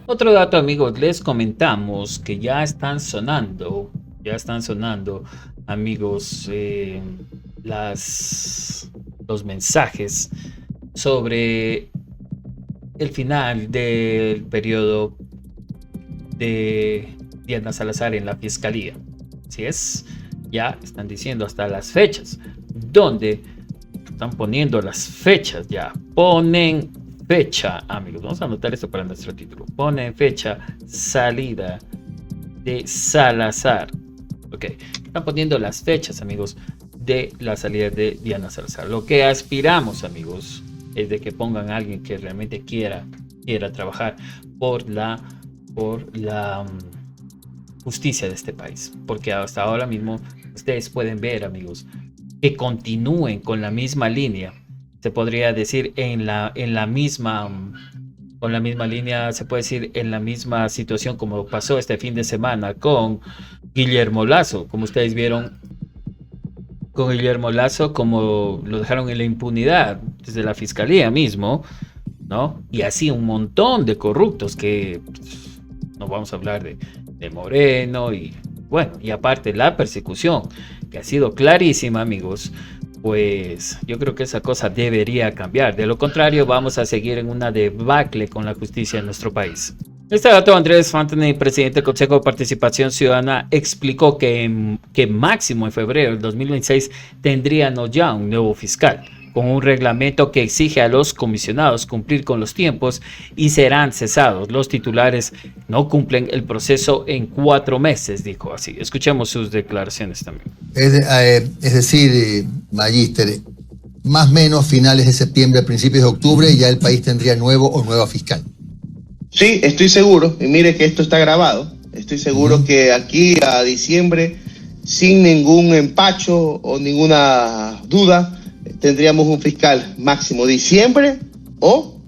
Otro dato, amigos, les comentamos que ya están sonando, amigos, los mensajes sobre el final del periodo de Diana Salazar en la fiscalía. Así es, ya están diciendo hasta las fechas, donde están poniendo las fechas ya. Ponen fecha, amigos. Vamos a anotar esto para nuestro título. Ponen fecha salida de Salazar. Ok, están poniendo las fechas, amigos, de la salida de Diana Salazar. Lo que aspiramos, amigos, es de que pongan a alguien que realmente quiera trabajar por la justicia de este país. Porque hasta ahora mismo ustedes pueden ver, amigos, que continúen con la misma línea. Se podría decir con la misma línea, se puede decir en la misma situación como pasó este fin de semana con Guillermo Lasso. Como ustedes vieron, con Guillermo Lasso, como lo dejaron en la impunidad desde la fiscalía mismo, ¿no? Y así un montón de corruptos que no vamos a hablar de Moreno y bueno, y aparte la persecución que ha sido clarísima, amigos. Pues yo creo que esa cosa debería cambiar. De lo contrario, vamos a seguir en una debacle con la justicia en nuestro país. Este dato, Andrés Fontenay, presidente del Consejo de Participación Ciudadana, explicó que máximo en febrero del 2026 tendríamos ya un nuevo fiscal, con un reglamento que exige a los comisionados cumplir con los tiempos y serán cesados. Los titulares no cumplen el proceso en 4 meses, dijo así. Escuchemos sus declaraciones también. Es decir, Magíster, más o menos finales de septiembre, principios de octubre, ya el país tendría nuevo o nueva fiscal. Sí, estoy seguro, y mire que esto está grabado, estoy seguro que aquí a diciembre, sin ningún empacho o ninguna duda, tendríamos un fiscal máximo diciembre o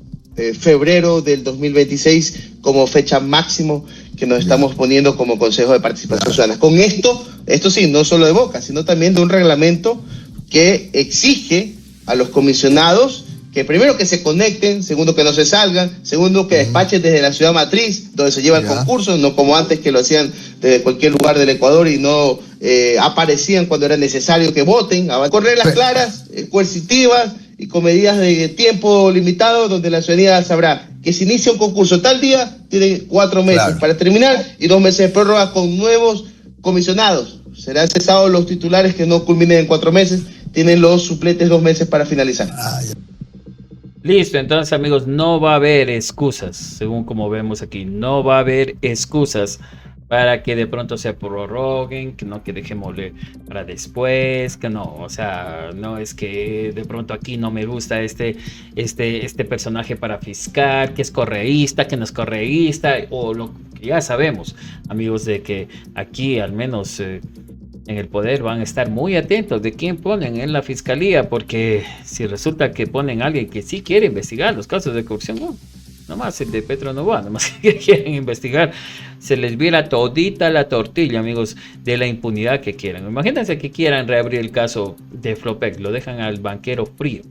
febrero del 2026 como fecha máximo que nos estamos poniendo como Consejo de Participación Ciudadana. Con esto sí, no solo de boca, sino también de un reglamento que exige a los comisionados que primero que se conecten, segundo que no se salgan, segundo que despachen desde la ciudad matriz, donde se lleva el concurso, no como antes que lo hacían desde cualquier lugar del Ecuador y no aparecían cuando era necesario que voten, con reglas claras, coercitivas y con medidas de tiempo limitado, donde la ciudadanía sabrá que si inicia un concurso tal día, tiene 4 meses para terminar y 2 meses de prórroga con nuevos comisionados. Serán cesados los titulares que no culminen en 4 meses, tienen los suplentes 2 meses para finalizar. Listo, entonces, amigos, no va a haber excusas, según como vemos aquí, no va a haber excusas para que de pronto se prorroguen, que no, que dejémosle para después, que no, o sea, no es que de pronto aquí no me gusta este personaje para fiscal, que es correísta, que no es correísta, o lo que ya sabemos, amigos, de que aquí al menos en el poder van a estar muy atentos de quién ponen en la fiscalía, porque si resulta que ponen a alguien que sí quiere investigar los casos de corrupción, no, nomás el de Petro no va, nomás que quieren investigar, se les viera todita la tortilla, amigos, de la impunidad que quieran. Imagínense que quieran reabrir el caso de Flopec, lo dejan al banquero frío,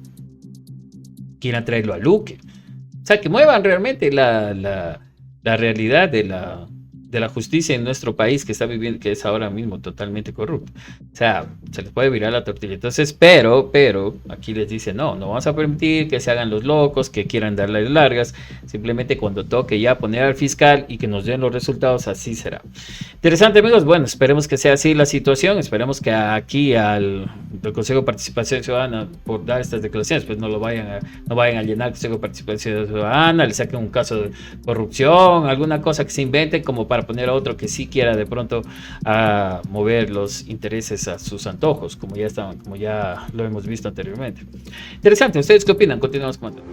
quieran traerlo a Luque, o sea, que muevan realmente la realidad de la justicia en nuestro país que está viviendo, que es ahora mismo totalmente corrupto. O sea, se les puede virar la tortilla. Entonces, pero, aquí les dice, no vamos a permitir que se hagan los locos, que quieran darle largas. Simplemente cuando toque ya poner al fiscal y que nos den los resultados, así será. Interesante, amigos. Bueno, esperemos que sea así la situación. Esperemos que aquí del Consejo de Participación Ciudadana, por dar estas declaraciones, pues no vayan a llenar el Consejo de Participación Ciudadana, le saquen un caso de corrupción, alguna cosa que se inventen como para poner a otro que sí quiera de pronto a mover los intereses a sus antojos, como ya lo hemos visto anteriormente. Interesante, ¿ustedes qué opinan? Continuamos comentando.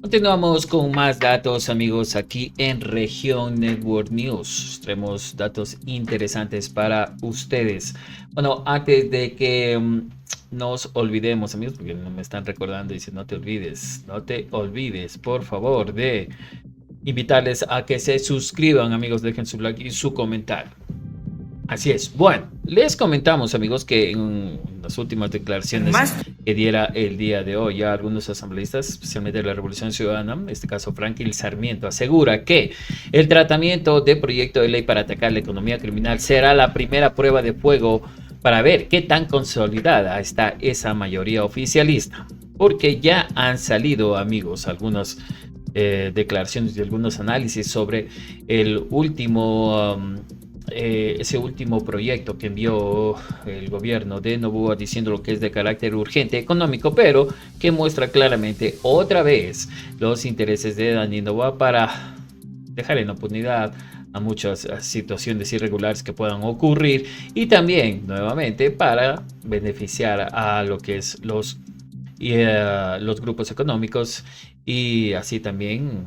Continuamos con más datos, amigos, aquí en Región Network News. Traemos datos interesantes para ustedes. Bueno, antes de que nos olvidemos, amigos, porque no me están recordando, dice no te olvides, por favor, de invitarles a que se suscriban, amigos, dejen su like y su comentario. Así es. Bueno, les comentamos, amigos, que en las últimas declaraciones que diera el día de hoy, ya algunos asambleístas, especialmente de la Revolución Ciudadana, en este caso Franklin Sarmiento, asegura que el tratamiento de proyecto de ley para atacar la economía criminal será la primera prueba de fuego para ver qué tan consolidada está esa mayoría oficialista. Porque ya han salido, amigos, algunas declaraciones y algunos análisis sobre el último... ese último proyecto que envió el gobierno de Noboa diciendo lo que es de carácter urgente económico, pero que muestra claramente otra vez los intereses de Daniel Noboa para dejar en impunidad a muchas situaciones irregulares que puedan ocurrir y también nuevamente para beneficiar a lo que es los grupos económicos y así también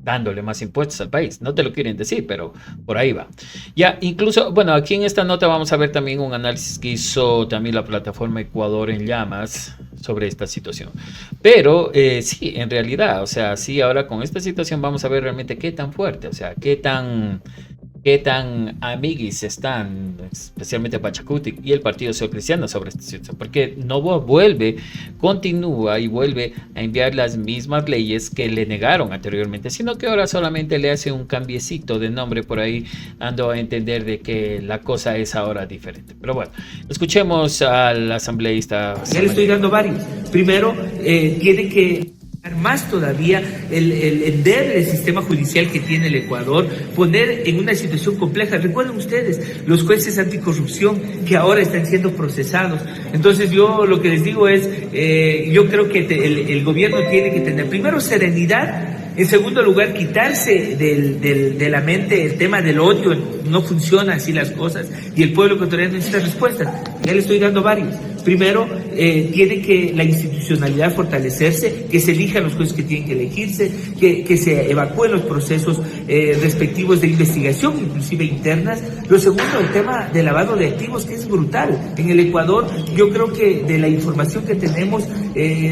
dándole más impuestos al país. No te lo quieren decir, pero por ahí va. Ya, incluso, bueno, aquí en esta nota vamos a ver también un análisis que hizo también la plataforma Ecuador en Llamas sobre esta situación. Pero sí, en realidad, o sea, sí, ahora con esta situación vamos a ver realmente qué tan fuerte, o sea, qué tan amiguis están, especialmente Pachacuti y el Partido Social Cristiano sobre esta situación, porque Noboa continúa y vuelve a enviar las mismas leyes que le negaron anteriormente, sino que ahora solamente le hace un cambiecito de nombre por ahí, dando a entender de que la cosa es ahora diferente. Pero bueno, escuchemos al asambleísta. Ya le estoy dando varios. Primero, tiene que más todavía el endeble sistema judicial que tiene el Ecuador, poner en una situación compleja. Recuerden ustedes los jueces anticorrupción que ahora están siendo procesados. Entonces yo lo que les digo es, yo creo que el gobierno tiene que tener primero serenidad. En segundo lugar, quitarse de la mente el tema del odio. No funciona así las cosas y el pueblo ecuatoriano necesita respuestas. Ya le estoy dando varios. Primero, tiene que la institucionalidad fortalecerse, que se elijan los jueces que tienen que elegirse, que se evacúen los procesos respectivos de investigación, inclusive internas. Lo segundo, el tema del lavado de activos, que es brutal. En el Ecuador, yo creo que de la información que tenemos,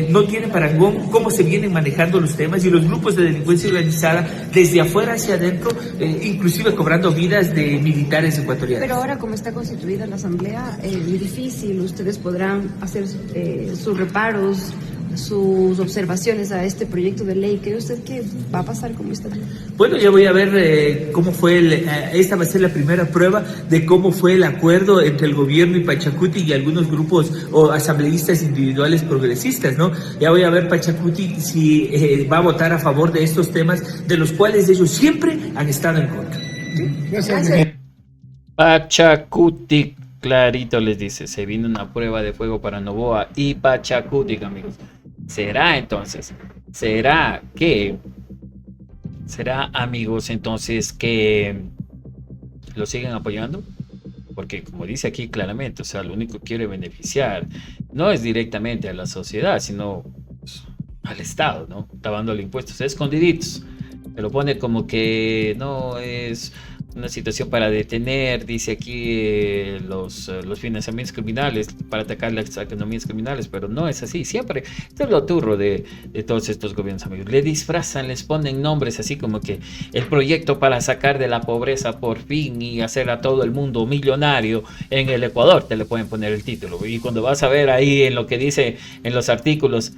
no tiene parangón cómo se vienen manejando los temas y los grupos de delincuencia organizada, desde afuera hacia adentro, inclusive cobrando vidas de militares ecuatorianos. Pero ahora, como está constituida la Asamblea, es muy difícil. Ustedes podrán hacer sus reparos, sus observaciones a este proyecto de ley. ¿Cree usted que va a pasar como está? Bueno, ya voy a ver cómo fue, esta va a ser la primera prueba de cómo fue el acuerdo entre el gobierno y Pachacuti y algunos grupos o asambleístas individuales progresistas, ¿no? Ya voy a ver Pachacuti si va a votar a favor de estos temas de los cuales ellos siempre han estado en contra. Gracias. Pachacuti, clarito les dice, se viene una prueba de fuego para Noboa y Pachacuti, amigos. ¿Será entonces? ¿Será, amigos, entonces que lo siguen apoyando? Porque como dice aquí claramente, o sea, lo único que quiere beneficiar no es directamente a la sociedad, sino al Estado, ¿no? Lavando impuestos escondiditos. Se lo pone como que no es una situación para detener, dice aquí, los financiamientos criminales, para atacar las economías criminales, pero no es así. Siempre, esto es lo turro de todos estos gobiernos, amigos. Le disfrazan, les ponen nombres así como que el proyecto para sacar de la pobreza por fin y hacer a todo el mundo millonario en el Ecuador, te le pueden poner el título. Y cuando vas a ver ahí en lo que dice en los artículos,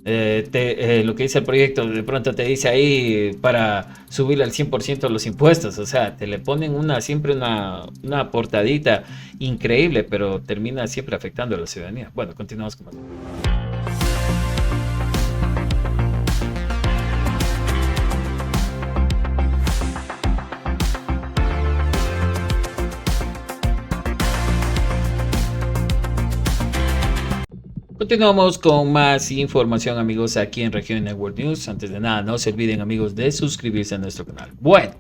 lo que dice el proyecto, de pronto te dice ahí para subir al 100% los impuestos, o sea, te le ponen siempre una portadita increíble, pero termina siempre afectando a la ciudadanía. Bueno, continuamos con más. Continuamos con más información, amigos, aquí en Región Network News. Antes de nada, no se olviden, amigos, de suscribirse a nuestro canal. Bueno,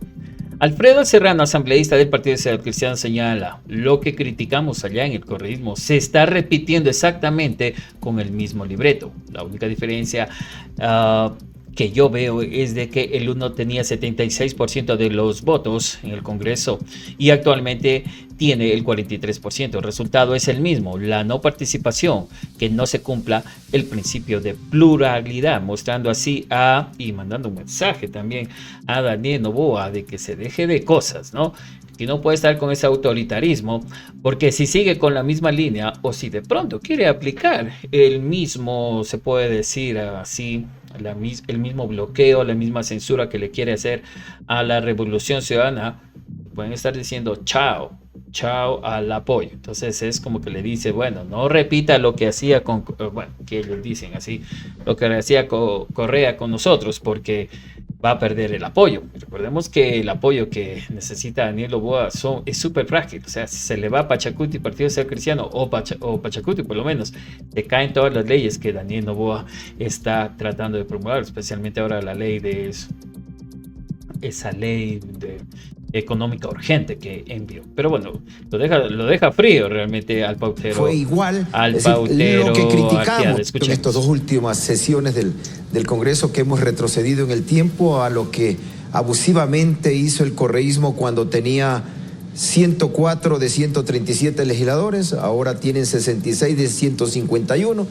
Alfredo Serrano, asambleísta del Partido Social Cristiano, señala: lo que criticamos allá en el correísmo se está repitiendo exactamente con el mismo libreto. La única diferencia que yo veo es de que el UNO tenía 76% de los votos en el Congreso y actualmente tiene el 43%. El resultado es el mismo, la no participación, que no se cumpla el principio de pluralidad, mostrando así y mandando un mensaje también a Daniel Noboa de que se deje de cosas, ¿no? Que no puede estar con ese autoritarismo, porque si sigue con la misma línea o si de pronto quiere aplicar el mismo, se puede decir así, el mismo bloqueo, la misma censura que le quiere hacer a la Revolución Ciudadana, pueden estar diciendo chao al apoyo. Entonces es como que le dice, bueno, no repita lo que hacía que ellos dicen así, lo que hacía Correa con nosotros, porque va a perder el apoyo. Recordemos que el apoyo que necesita Daniel Noboa es súper frágil. O sea, si se le va a Pachacuti, Partido Social Cristiano o Pachacuti, por lo menos, le caen todas las leyes que Daniel Noboa está tratando de promover, especialmente ahora la ley de esa ley económica urgente que envió. Pero bueno, lo deja frío realmente al pautero. Fue igual al pautero lo que criticamos en estas dos últimas sesiones del Congreso, que hemos retrocedido en el tiempo a lo que abusivamente hizo el correísmo cuando tenía 104 de 137 legisladores, ahora tienen 66 de 151,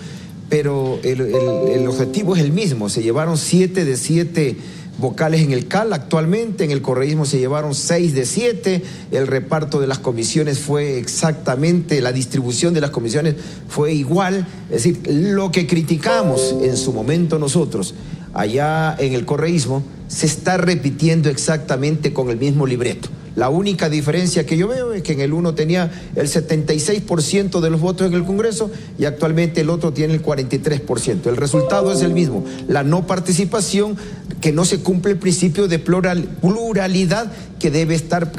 pero el objetivo es el mismo. Se llevaron 7 de 7 vocales en el CAL. Actualmente en el correísmo se llevaron 6 de 7, el reparto de las comisiones fue exactamente, la distribución de las comisiones fue igual. Es decir, lo que criticamos en su momento nosotros allá en el correísmo se está repitiendo exactamente con el mismo libreto. La única diferencia que yo veo es que en el uno tenía el 76% de los votos en el Congreso y actualmente el otro tiene el 43%. El resultado es el mismo, la no participación, que no se cumple el principio de pluralidad que debe estar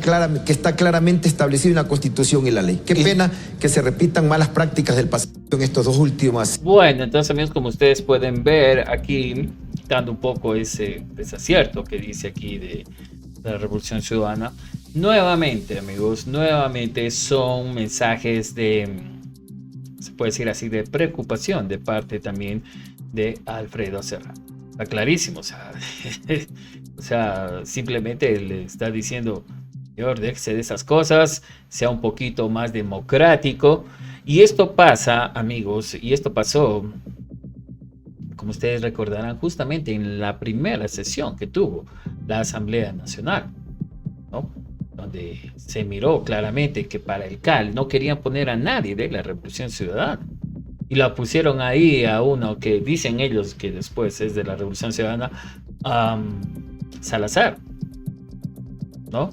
que está claramente establecido en la Constitución y la ley. Qué pena que se repitan malas prácticas del pasado en estos dos últimos. Bueno, entonces amigos, como ustedes pueden ver aquí, quitando un poco ese desacierto que dice aquí de la Revolución Ciudadana, nuevamente amigos, son mensajes de, se puede decir así, de preocupación de parte también de Alfredo Serrano. Está clarísimo, o sea, simplemente le está diciendo, señor, déjese de esas cosas, sea un poquito más democrático. Y esto pasa, amigos, y esto pasó, como ustedes recordarán, justamente en la primera sesión que tuvo la Asamblea Nacional, ¿no? Donde se miró claramente que para el CAL no querían poner a nadie de la Revolución Ciudadana. Y la pusieron ahí a uno que dicen ellos que después es de la Revolución Ciudadana, Salazar, ¿no?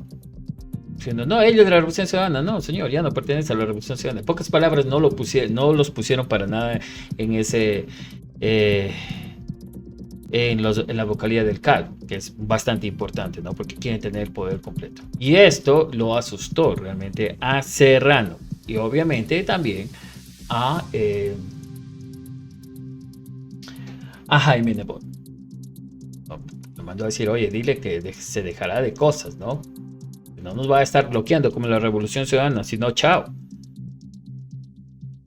Diciendo, no, ellos de la Revolución Ciudadana, no, señor, ya no pertenece a la Revolución Ciudadana. En pocas palabras, no los pusieron para nada en ese, en la vocalía del CAL, que es bastante importante, ¿no? Porque quieren tener el poder completo. Y esto lo asustó realmente a Serrano y obviamente también a Jaime Nebot. Le mandó a decir, oye, dile que se dejará de cosas, ¿no? Que no nos va a estar bloqueando como la Revolución Ciudadana, sino chao.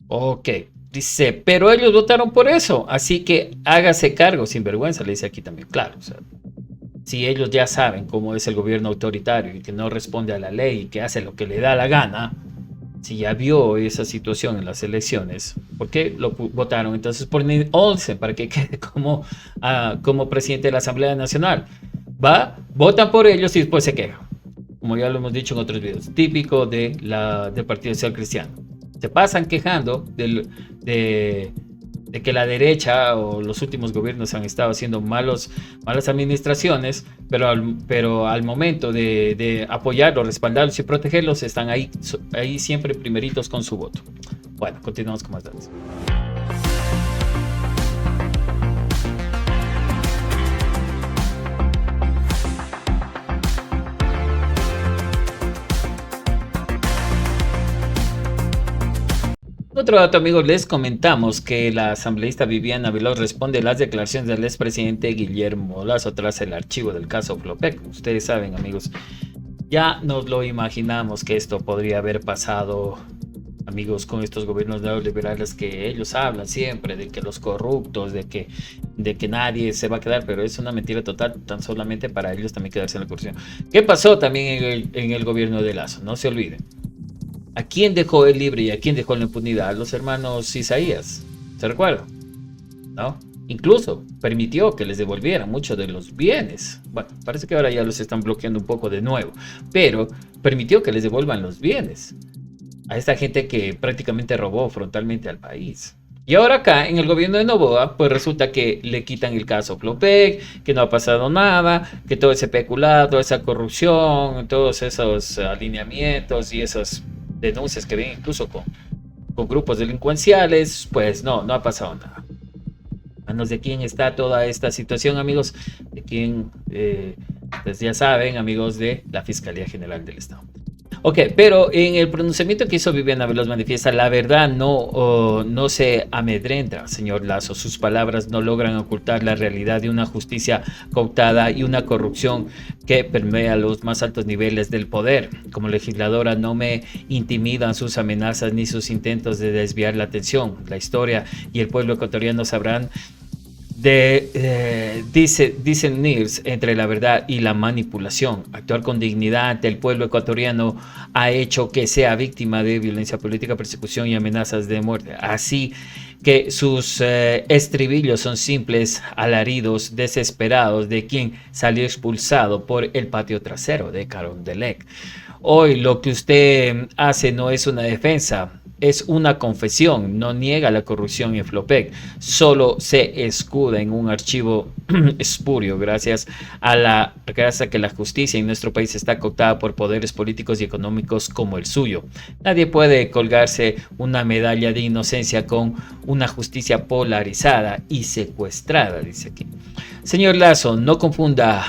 Ok, dice, pero ellos votaron por eso, así que hágase cargo, sin vergüenza, le dice aquí también, claro, o sea, si ellos ya saben cómo es el gobierno autoritario y que no responde a la ley y que hace lo que le da la gana, si ya vio esa situación en las elecciones, ¿por qué lo votaron entonces por Neil Olsen para que quede como presidente de la Asamblea Nacional? Votan por ellos y después se quejan, como ya lo hemos dicho en otros videos, típico del Partido Social Cristiano. Se pasan quejando de que la derecha o los últimos gobiernos han estado haciendo malas administraciones, pero al momento de apoyarlos, respaldarlos y protegerlos, están ahí siempre primeritos con su voto. Bueno, continuamos con más datos. Otro dato, amigos, les comentamos que la asambleísta Viviana Veloz responde a las declaraciones del expresidente Guillermo Lasso tras el archivo del caso Flopec. Ustedes saben, amigos, ya nos lo imaginamos que esto podría haber pasado, amigos, con estos gobiernos neoliberales que ellos hablan siempre de que los corruptos, de que nadie se va a quedar, pero es una mentira total, tan solamente para ellos también quedarse en la corrupción. ¿Qué pasó también en el gobierno de Lasso? No se olviden. ¿A quién dejó él libre y a quién dejó en la impunidad? A los hermanos Isaías, ¿se recuerda? ¿No? Incluso permitió que les devolvieran muchos de los bienes. Bueno, parece que ahora ya los están bloqueando un poco de nuevo, pero permitió que les devuelvan los bienes a esta gente que prácticamente robó frontalmente al país. Y ahora acá, en el gobierno de Noboa, pues resulta que le quitan el caso Flopec, que no ha pasado nada, que todo ese peculado, toda esa corrupción, todos esos alineamientos y esas denuncias que ven incluso con grupos delincuenciales, pues no ha pasado nada. Manos de quién está toda esta situación, amigos, de quién, pues ya saben, amigos de la Fiscalía General del Estado. Ok, pero en el pronunciamiento que hizo Viviana Veloz manifiesta, la verdad no se amedrenta, señor Lazo. Sus palabras no logran ocultar la realidad de una justicia cooptada y una corrupción que permea los más altos niveles del poder. Como legisladora no me intimidan sus amenazas ni sus intentos de desviar la atención. La historia y el pueblo ecuatoriano sabrán discernir entre la verdad y la manipulación. Actuar con dignidad ante el pueblo ecuatoriano ha hecho que sea víctima de violencia política, persecución y amenazas de muerte. Así que sus estribillos son simples alaridos desesperados de quien salió expulsado por el patio trasero de Carondelet. Hoy lo que usted hace no es una defensa, es una confesión. No niega la corrupción en Flopec, solo se escuda en un archivo espurio gracias a que la justicia en nuestro país está cooptada por poderes políticos y económicos como el suyo. Nadie puede colgarse una medalla de inocencia con una justicia polarizada y secuestrada, dice aquí. Señor Lazo, no confunda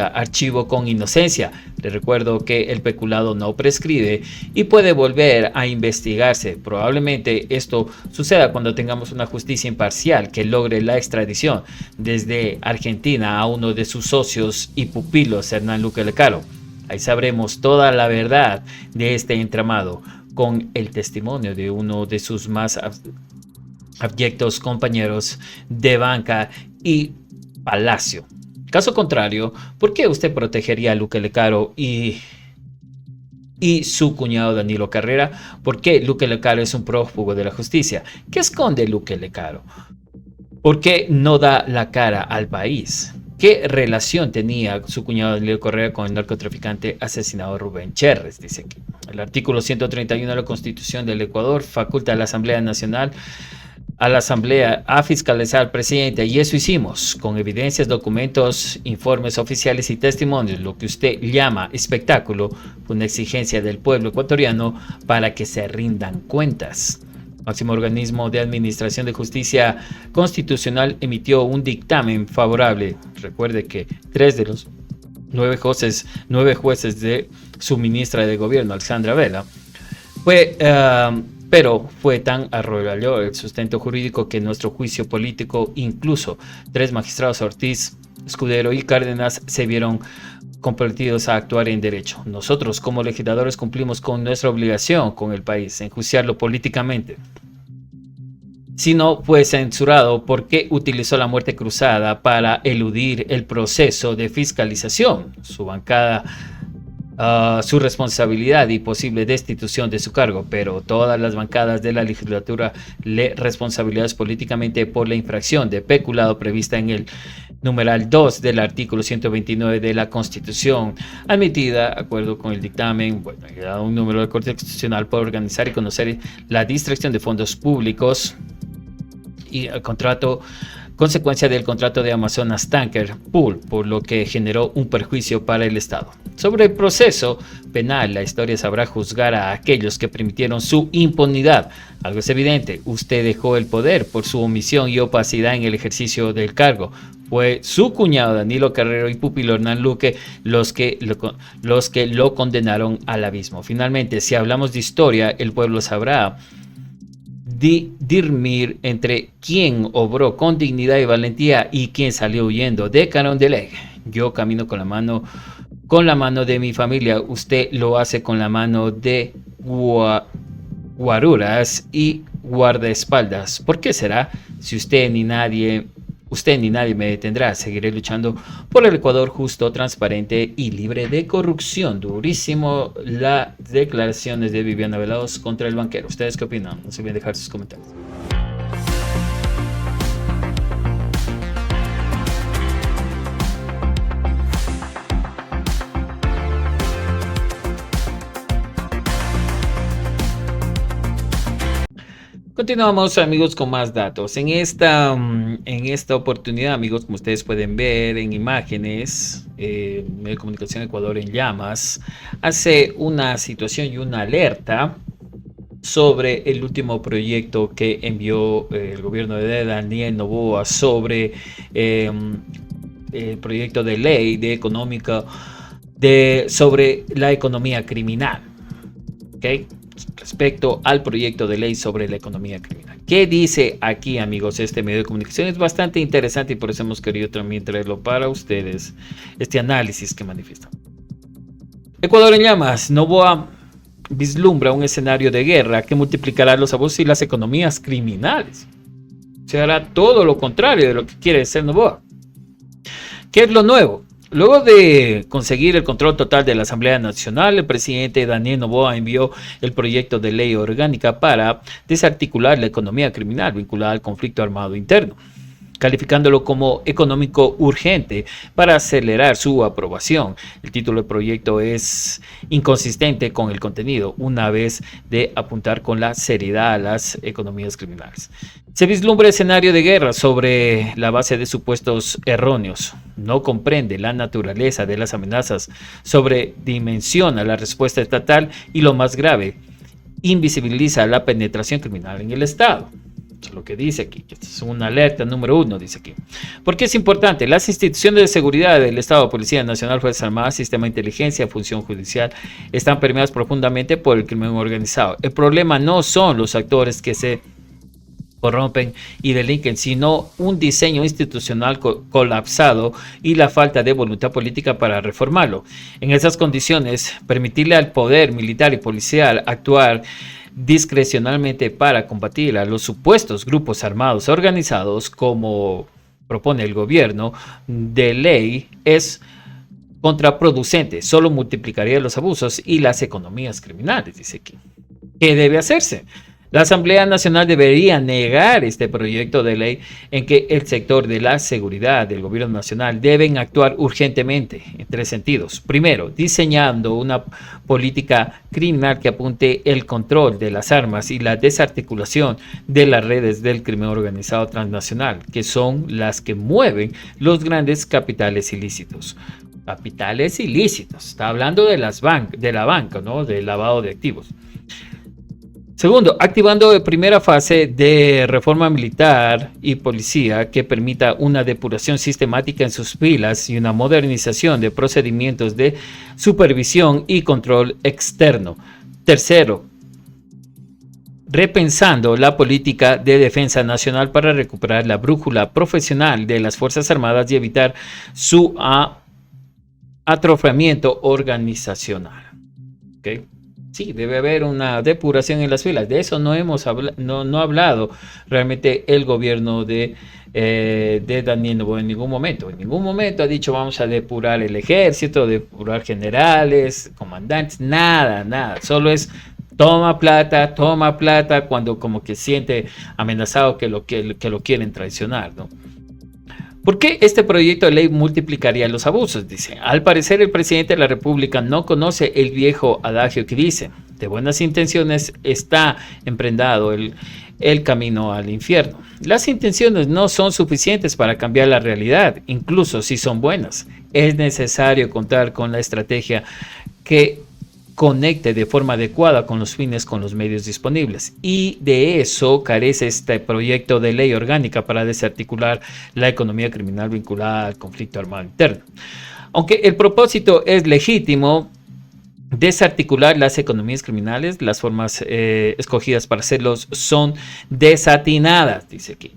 archivo con inocencia. Le recuerdo que el peculado no prescribe y puede volver a investigarse. Probablemente esto suceda cuando tengamos una justicia imparcial que logre la extradición desde Argentina a uno de sus socios y pupilos, Hernán Luque Lecaro. Ahí sabremos toda la verdad de este entramado con el testimonio de uno de sus más abyectos compañeros de banca y palacio. Caso contrario, ¿por qué usted protegería a Luque Lecaro y su cuñado Danilo Carrera? ¿Por qué Luque Lecaro es un prófugo de la justicia? ¿Qué esconde Luque Lecaro? ¿Por qué no da la cara al país? ¿Qué relación tenía su cuñado Danilo Carrera con el narcotraficante asesinado Rubén Cherres? Dice aquí. El artículo 131 de la Constitución del Ecuador faculta a la Asamblea Nacional a fiscalizar al presidente, y eso hicimos con evidencias, documentos, informes oficiales y testimonios. Lo que usted llama espectáculo fue una exigencia del pueblo ecuatoriano para que se rindan cuentas. Máximo organismo de administración de justicia constitucional emitió un dictamen favorable. Recuerde que 3 de los 9 jueces de su ministra de gobierno, Alexandra Vela, pero fue tan arrollador el sustento jurídico que nuestro juicio político, incluso 3 magistrados, Ortiz, Escudero y Cárdenas, se vieron comprometidos a actuar en derecho. Nosotros como legisladores cumplimos con nuestra obligación con el país, enjuiciarlo políticamente. Si no fue censurado, ¿por qué utilizó la muerte cruzada para eludir el proceso de fiscalización? Su bancada, su responsabilidad y posible destitución de su cargo, pero todas las bancadas de la legislatura le responsabilidades políticamente por la infracción de peculado prevista en el numeral 2 del artículo 129 de la Constitución, admitida, de acuerdo con el dictamen, un número de Corte Constitucional por organizar y conocer la distracción de fondos públicos y el consecuencia del contrato de Amazonas Tanker Pool, por lo que generó un perjuicio para el Estado. Sobre el proceso penal, la historia sabrá juzgar a aquellos que permitieron su impunidad. Algo es evidente, usted dejó el poder por su omisión y opacidad en el ejercicio del cargo. Fue su cuñado Danilo Carrero y pupilo Hernán Luque los que lo condenaron al abismo. Finalmente, si hablamos de historia, el pueblo sabrá discernir entre quién obró con dignidad y valentía y quién salió huyendo de Carondelet. Yo camino con la mano de mi familia, usted lo hace con la mano de guaruras y guardaespaldas. ¿Por qué será? Si usted ni nadie Usted ni nadie me detendrá. Seguiré luchando por el Ecuador justo, transparente y libre de corrupción. Durísimo las declaraciones de Viviana Velados contra el banquero. ¿Ustedes qué opinan? No se olviden dejar sus comentarios. Continuamos, amigos, con más datos. En esta oportunidad, amigos, como ustedes pueden ver en imágenes, Medio de Comunicación Ecuador en Llamas hace una situación y una alerta sobre el último proyecto que envió el gobierno de Daniel Noboa sobre el proyecto de ley sobre la economía criminal. ¿Okay? Respecto al proyecto de ley sobre la economía criminal. ¿Qué dice aquí, amigos, este medio de comunicación? Es bastante interesante y por eso hemos querido también traerlo para ustedes, este análisis que manifiesta. Ecuador en llamas. Noboa vislumbra un escenario de guerra que multiplicará los abusos y las economías criminales. Se hará todo lo contrario de lo que quiere ser Noboa. ¿Qué es lo nuevo? Luego de conseguir el control total de la Asamblea Nacional, el presidente Daniel Noboa envió el proyecto de ley orgánica para desarticular la economía criminal vinculada al conflicto armado interno, calificándolo como económico urgente para acelerar su aprobación. El título del proyecto es inconsistente con el contenido, una vez de apuntar con la seriedad a las economías criminales. Se vislumbra escenario de guerra sobre la base de supuestos erróneos. No comprende la naturaleza de las amenazas, sobredimensiona la respuesta estatal y, lo más grave, invisibiliza la penetración criminal en el Estado. Eso es lo que dice aquí. Esta es una alerta número 1, dice aquí. ¿Por qué es importante? Las instituciones de seguridad del Estado, Policía Nacional, Fuerzas Armadas, Sistema de Inteligencia, Función Judicial, están permeadas profundamente por el crimen organizado. El problema no son los actores que se corrompen y delinquen, sino un diseño institucional colapsado y la falta de voluntad política para reformarlo. En esas condiciones, permitirle al poder militar y policial actuar discrecionalmente para combatir a los supuestos grupos armados organizados, como propone el gobierno de ley, es contraproducente, solo multiplicaría los abusos y las economías criminales, dice aquí. ¿Qué debe hacerse? La Asamblea Nacional debería negar este proyecto de ley en que el sector de la seguridad del gobierno nacional deben actuar urgentemente en 3 sentidos. Primero, diseñando una política criminal que apunte el control de las armas y la desarticulación de las redes del crimen organizado transnacional, que son las que mueven los grandes capitales ilícitos. Capitales ilícitos. Está hablando de la banca, ¿no? Del lavado de activos. Segundo, activando la primera fase de reforma militar y policía que permita una depuración sistemática en sus filas y una modernización de procedimientos de supervisión y control externo. Tercero, repensando la política de defensa nacional para recuperar la brújula profesional de las Fuerzas Armadas y evitar su atrofiamiento organizacional. ¿Okay? Sí, debe haber una depuración en las filas. De eso no ha hablado realmente el gobierno de Daniel Noboa en ningún momento. En ningún momento ha dicho vamos a depurar el ejército, depurar generales, comandantes, nada. Solo es toma plata, cuando como que siente amenazado que lo quieren traicionar, ¿no? ¿Por qué este proyecto de ley multiplicaría los abusos? Dice, al parecer el presidente de la República no conoce el viejo adagio que dice, de buenas intenciones está emprendado el camino al infierno. Las intenciones no son suficientes para cambiar la realidad, incluso si son buenas. Es necesario contar con la estrategia que conecte de forma adecuada con los fines, con los medios disponibles. Y de eso carece este proyecto de ley orgánica para desarticular la economía criminal vinculada al conflicto armado interno. Aunque el propósito es legítimo, desarticular las economías criminales, las formas escogidas para hacerlos son desatinadas, dice aquí.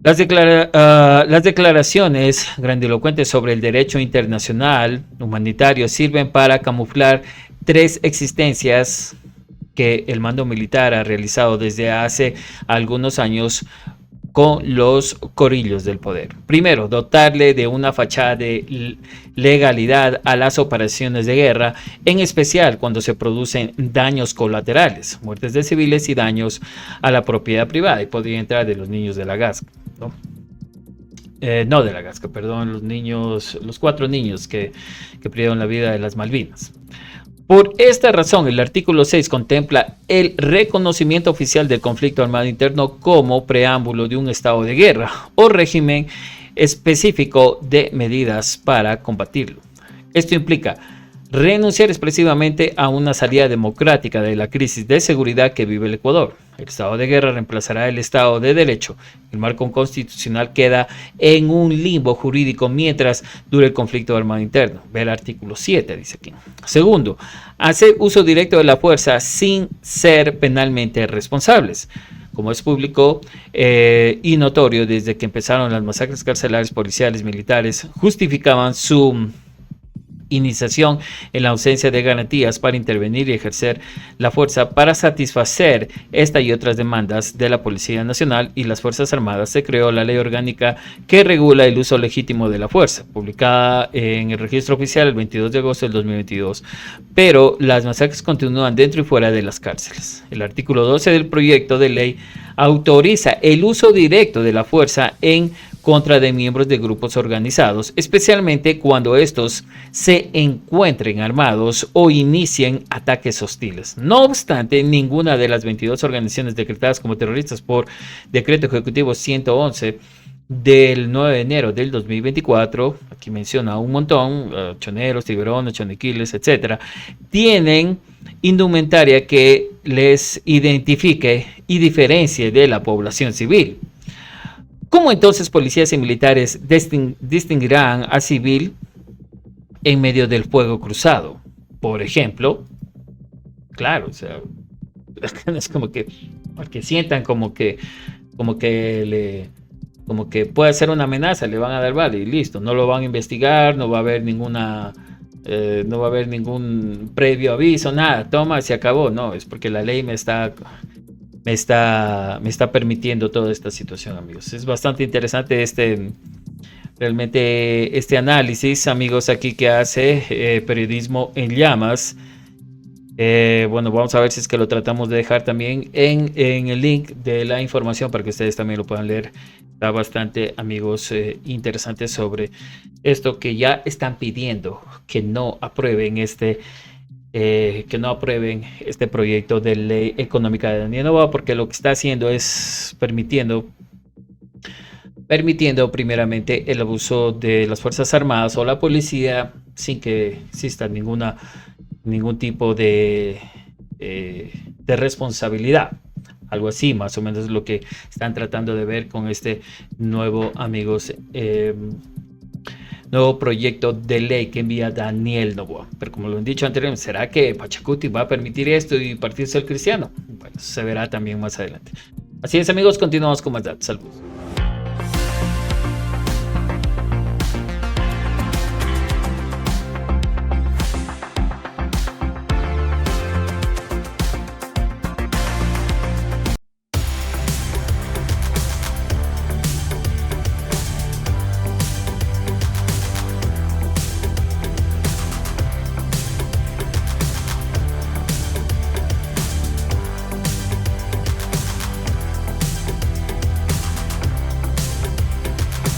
Las declaraciones grandilocuentes sobre el derecho internacional humanitario sirven para camuflar 3 existencias que el mando militar ha realizado desde hace algunos años con los corillos del poder. Primero, dotarle de una fachada de legalidad a las operaciones de guerra, en especial cuando se producen daños colaterales, muertes de civiles y daños a la propiedad privada, y podría entrar de los niños de la Gasca, ¿no? No de la Gasca, perdón, los 4 niños que perdieron la vida de las Malvinas. Por esta razón, el artículo 6 contempla el reconocimiento oficial del conflicto armado interno como preámbulo de un estado de guerra o régimen específico de medidas para combatirlo. Esto implica renunciar expresivamente a una salida democrática de la crisis de seguridad que vive el Ecuador. El estado de guerra reemplazará el estado de derecho. El marco constitucional queda en un limbo jurídico mientras dure el conflicto armado interno. Ve el artículo 7, dice aquí. Segundo, hacer uso directo de la fuerza sin ser penalmente responsables. Como es público y notorio, desde que empezaron las masacres carcelarias, policiales, militares, justificaban su iniciación en la ausencia de garantías para intervenir y ejercer la fuerza para satisfacer esta y otras demandas de la Policía Nacional y las Fuerzas Armadas. Se creó la ley orgánica que regula el uso legítimo de la fuerza, publicada en el registro oficial el 22 de agosto del 2022, pero las masacres continúan dentro y fuera de las cárceles. El artículo 12 del proyecto de ley autoriza el uso directo de la fuerza en contra de miembros de grupos organizados, especialmente cuando estos se encuentren armados o inicien ataques hostiles. No obstante, ninguna de las 22 organizaciones decretadas como terroristas por Decreto Ejecutivo 111 del 9 de enero del 2024, aquí menciona un montón, choneros, tiburones, chonequiles, etcétera, tienen indumentaria que les identifique y diferencie de la población civil. ¿Cómo entonces policías y militares distinguirán a civil en medio del fuego cruzado? Por ejemplo, claro, o sea, es como que sientan como que puede ser una amenaza, le van a dar bala y listo, no lo van a investigar, no va a haber ningún previo aviso, nada, toma, se acabó. No, es porque la ley me está permitiendo toda esta situación, amigos. Es bastante interesante realmente este análisis, amigos, aquí que hace Periodismo en Llamas. Bueno, vamos a ver si es que lo tratamos de dejar también en el link de la información para que ustedes también lo puedan leer. Está bastante, amigos, interesante sobre esto que ya están pidiendo que no aprueben este proyecto de ley económica de Daniel Noboa, porque lo que está haciendo es permitiendo primeramente el abuso de las Fuerzas Armadas o la policía sin que exista ningún tipo de responsabilidad. Algo así, más o menos, es lo que están tratando de ver con este nuevo, amigos, nuevo proyecto de ley que envía Daniel Noboa. Pero como lo han dicho anteriormente, ¿será que Pachacuti va a permitir esto y Partido Social Cristiano? Bueno, se verá también más adelante. Así es, amigos, continuamos con más datos. Saludos.